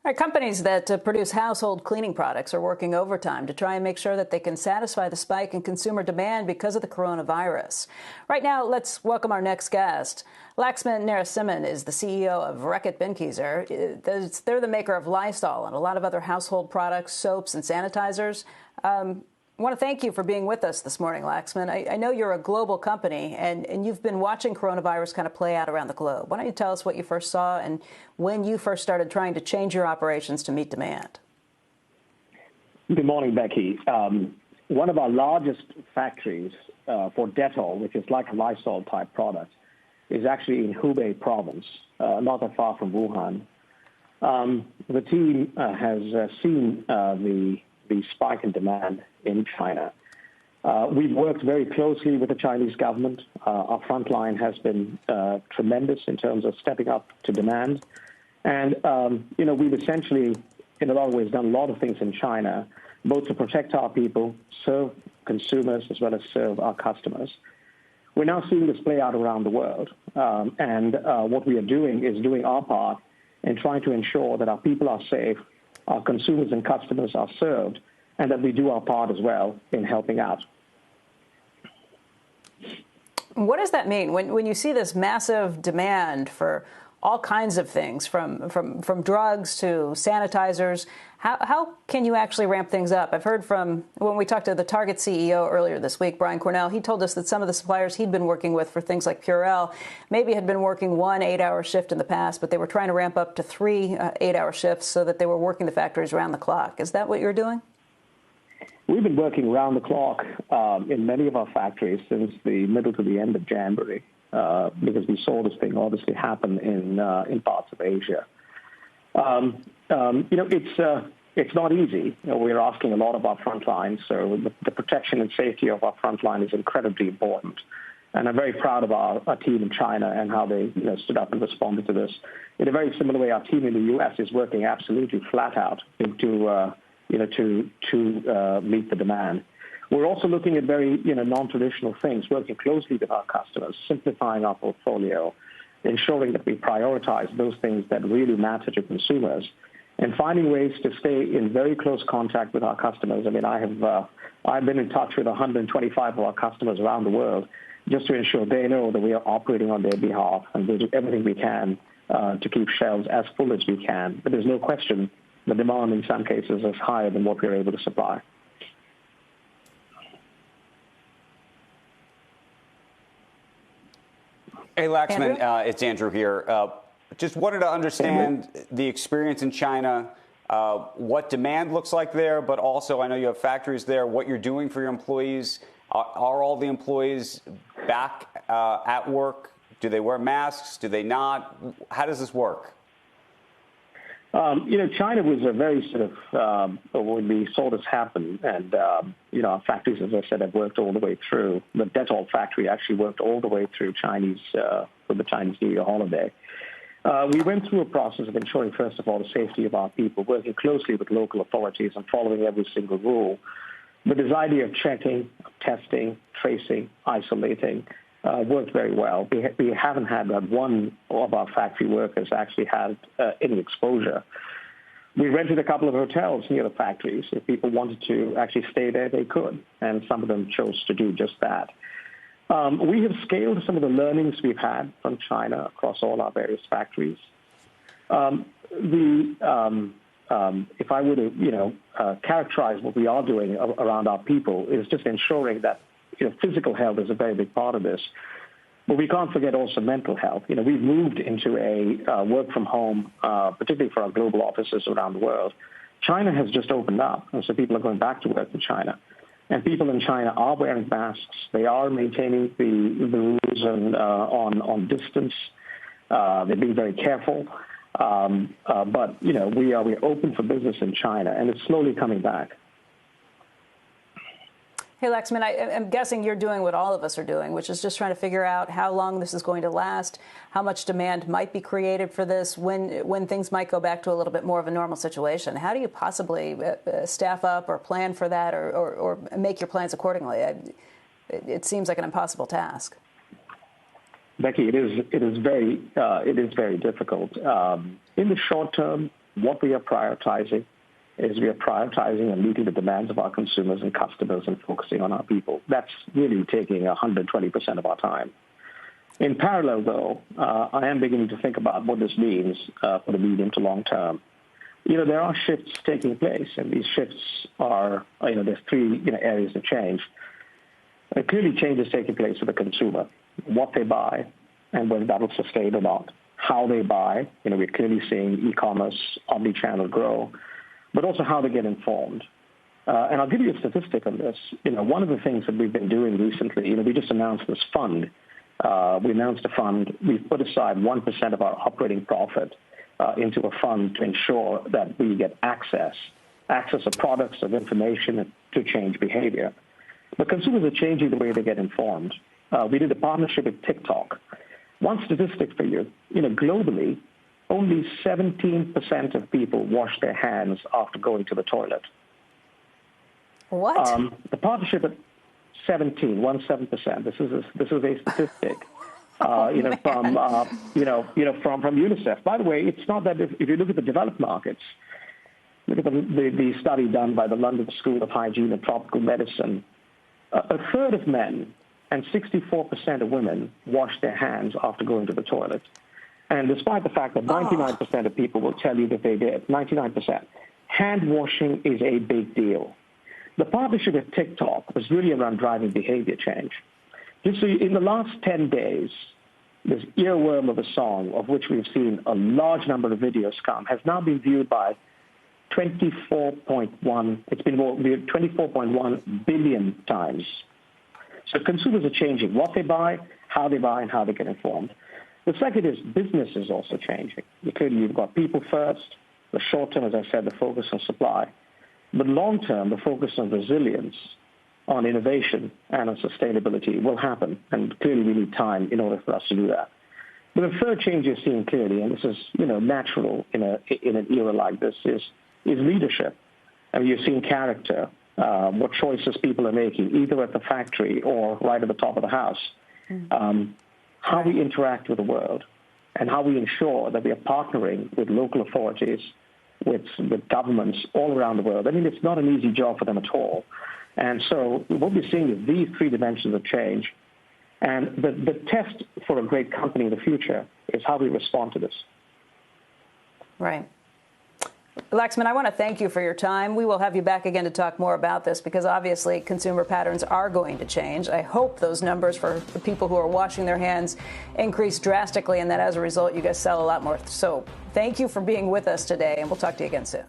All right, companies that produce household cleaning products are working overtime to try and make sure that they can satisfy the spike in consumer demand because of the coronavirus. Right now, let's welcome our next guest. Laxman Narasimhan is the CEO of Reckitt Benckiser. They're the maker of Lysol and a lot of other household products, soaps and sanitizers. I want to thank you for being with us this morning, Laxman. I know you're a global company, and you've been watching coronavirus kind of play out around the globe. Why don't you tell us what you first saw and when you first started trying to change your operations to meet demand? Good morning, Becky. One of our largest factories for Dettol, which is like a Lysol-type product, is actually in Hubei province, not that far from Wuhan. The team has seen the spike in demand in China. We've worked very closely with the Chinese government. Our front line has been tremendous in terms of stepping up to demand. And, we've essentially, in a lot of ways, done a lot of things in China, both to protect our people, serve consumers, as well as serve our customers. We're now seeing this play out around the world. What we are doing is doing our part in trying to ensure that our people are safe, our consumers and customers are served, and that we do our part as well in helping out. What does that mean when you see this massive demand for all kinds of things, from drugs to sanitizers? How can you actually ramp things up? I've heard from, when we talked to the Target CEO earlier this week, Brian Cornell, he told us that some of the suppliers he'd been working with for things like Purell maybe had been working 1 8-hour shift in the past, but they were trying to ramp up to 3 8-hour shifts so that they were working the factories around the clock. Is that what you're doing? We've been working around the clock in many of our factories since the middle to the end of January, because we saw this thing obviously happen in parts of Asia. It's not easy. We're asking a lot of our front line, so the protection and safety of our front line is incredibly important. And I'm very proud of our team in China and how they stood up and responded to this. In a very similar way, our team in the U.S. is working absolutely flat out to meet the demand. We're also looking at very, non-traditional things, working closely with our customers, simplifying our portfolio, ensuring that we prioritize those things that really matter to consumers, and finding ways to stay in very close contact with our customers. I mean, I've been in touch with 125 of our customers around the world just to ensure they know that we are operating on their behalf, and we'll do everything we can to keep shelves as full as we can. But there's no question the demand in some cases is higher than what we're able to supply. Hey, Laxman, it's Andrew here. Just wanted to understand the experience in China, what demand looks like there, but also I know you have factories there, what you're doing for your employees. Are all the employees back at work? Do they wear masks? Do they not? How does this work? China was a very sort of, when we saw this happen, and, our factories, as I said, have worked all the way through. The Dettol factory actually worked all the way through for the Chinese New Year holiday. We went through a process of ensuring, first of all, the safety of our people, working closely with local authorities and following every single rule. But this idea of checking, testing, tracing, isolating, worked very well. We haven't had that one of our factory workers actually had any exposure. We rented a couple of hotels near the factories. If people wanted to actually stay there, they could, and some of them chose to do just that. We have scaled some of the learnings we've had from China across all our various factories. If I were to, characterize what we are doing around our people, is just ensuring that physical health is a very big part of this. But we can't forget also mental health. We've moved into a work from home, particularly for our global offices around the world. China has just opened up, and so people are going back to work in China. And people in China are wearing masks. They are maintaining the rules on distance. They're being very careful. But, we're open for business in China, and it's slowly coming back. Hey, Laxman, I'm guessing you're doing what all of us are doing, which is just trying to figure out how long this is going to last, how much demand might be created for this, when things might go back to a little bit more of a normal situation. How do you possibly staff up or plan for that or make your plans accordingly? It seems like an impossible task. Becky, it is very difficult. In the short term, what we are prioritizing is we are prioritizing and meeting the demands of our consumers and customers and focusing on our people. That's really taking 120% of our time. In parallel, though, I am beginning to think about what this means for the medium to long term. There are shifts taking place, and these shifts are, there's three areas of change. Clearly, change is taking place for the consumer, what they buy, and whether that will sustain or not. How they buy, we're clearly seeing e-commerce, omni-channel grow, but also how they get informed. And I'll give you a statistic on this. One of the things that we've been doing recently, we just announced this fund. We announced a fund. We've put aside 1% of our operating profit into a fund to ensure that we get access of products, of information to change behavior. But consumers are changing the way they get informed. We did a partnership with TikTok. One statistic for you, globally, only 17% of people wash their hands after going to the toilet. What? The partnership at 17%. This is a statistic. From UNICEF. By the way, it's not that if you look at the developed markets, look at the study done by the London School of Hygiene and Tropical Medicine, a third of men and 64% of women wash their hands after going to the toilet. And despite the fact that 99% of people will tell you that they did, 99%, hand washing is a big deal. The partnership with TikTok was really around driving behavior change. Just so in the last 10 days, this earworm of a song, of which we've seen a large number of videos come, has now been viewed by 24.1. It's been viewed 24.1 billion times. So consumers are changing what they buy, and how they get informed. The second is business is also changing. Clearly, you've got people first. The short term, as I said, the focus on supply. But long term, the focus on resilience, on innovation, and on sustainability will happen. And clearly, we need time in order for us to do that. But the third change you're seeing clearly, and this is natural in an era like this, is leadership. And you're seeing character, what choices people are making, either at the factory or right at the top of the house. How we interact with the world, and how we ensure that we are partnering with local authorities, with governments all around the world. I mean, it's not an easy job for them at all. And so what we're seeing is these three dimensions of change. And the test for a great company in the future is how we respond to this. Right. Laxman, I want to thank you for your time. We will have you back again to talk more about this because obviously consumer patterns are going to change. I hope those numbers for the people who are washing their hands increase drastically and that as a result you guys sell a lot more soap. Thank you for being with us today, and we'll talk to you again soon.